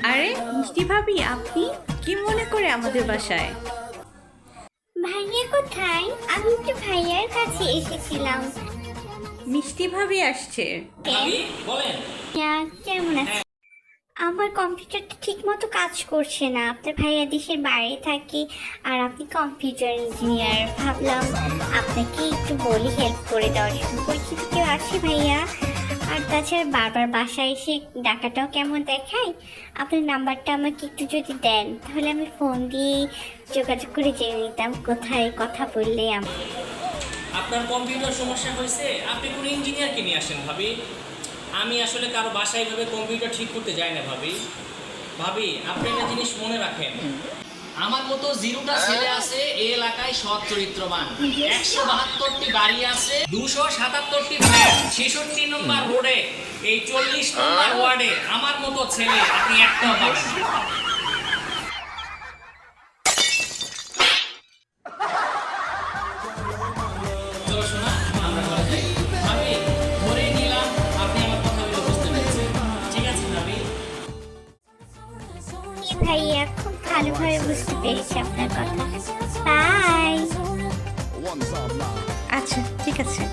আরে মিষ্টি ভাবি, আপনি কি মনে করে আমাদের বাসায়? ভাইয়া কোথায়? আমি তো ভাইয়ার কাছে এসেছিলাম। মিষ্টি ভাবি আসছে। ভাইয়া কেমন আছে? আমার কম্পিউটারটা ঠিক মতো কাজ করছে না। আপনার ভাইয়া দেশের বাইরে থাকে আর আপনি কম্পিউটার ইঞ্জিনিয়ার। ভাবলাম আপনাকে একটু বলি হেল্প করে দেওয়ার জন্য। পরিচিত কেউ আছে ভাইয়া? আর তাছাড়া বারবার বাসায় এসে ডাকাটাও কেমন দেখায়। আপনার নাম্বারটা আমাকে একটু যদি দেন তাহলে আমি ফোন দিয়ে যোগাযোগ করে জেনে নিতাম কোথায় কথা বললে আপনার কম্পিউটার সমস্যা হয়েছে, আপনি কোনো ইঞ্জিনিয়ারকে নিয়ে আসেন ভাবি। আমি আসলে কারো বাসায় ভাবে কম্পিউটার ঠিক করতে যাই না ভাবি। ভাবি আপনি একটা জিনিস মনে রাখেন, আমার মতো জিরোটা ছেলে আছে এই এলাকায় সৎ চরিত্রবান। 172টি বাড়ি আছে, 277টি ফ্ল্যাট, 66 নম্বর রোডে, এই 40 নম্বর ওয়ার্ডে আমার মতো ছেলে আপনি একটাও পাবেন না। চলো শোনা, আমরা ঘরে যাই। ভাবি ধরেই নিলাম আপনি আমার কথাগুলো বুঝতে পেরেছেন। ঠিক আছে ভাবি। ভাইয়া খুব ভালোভাবে বুঝতে পেরেছি আপনার কথা। বাই। আচ্ছা ঠিক আছে।